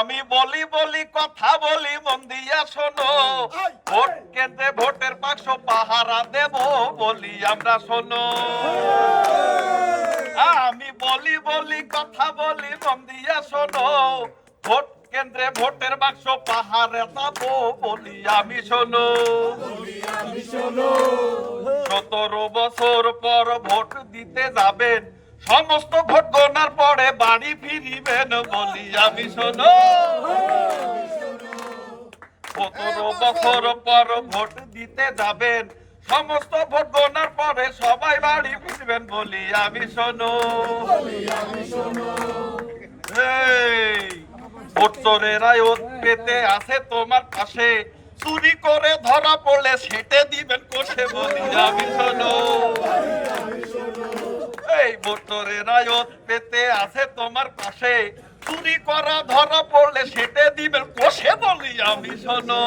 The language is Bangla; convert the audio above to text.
আমি বলি বলি কথা বলি মন দিয়া শোনো, ভোট কেন্দ্রে ভোটের বাক্স পাহারা দেব বলি আমরা শোনো। আমি বলি বলি কথা বলি মন দিয়া শোনো, ভোট কেন্দ্রে ভোটের বাক্স পাহারা দেব বলি আমি শোনো। 17 বছর পর ভোট দিতে যাবেন, সমস্ত ভোট গণার পরে বাড়ি ফিরিবেন বলি আমি শোনো। 17 বছর পর ভোট দিতে যাবেন, সমস্ত ভোট গণার পরে সবাই বাড়ি ফিরবেন বলি আমি শোনো। ভোট চোরেরা ওত পেতে আছে তোমার পাশে, চুরি করে ধরা পড়লে সেটে দিবেন কোষে বলি আমি শোনো। এই ভোটরে রায়ত পেতে আছে তোমার পাশে, চুরি করা ধরা পড়লে সেটে দিবেন কোষে বলি আমি শোনো।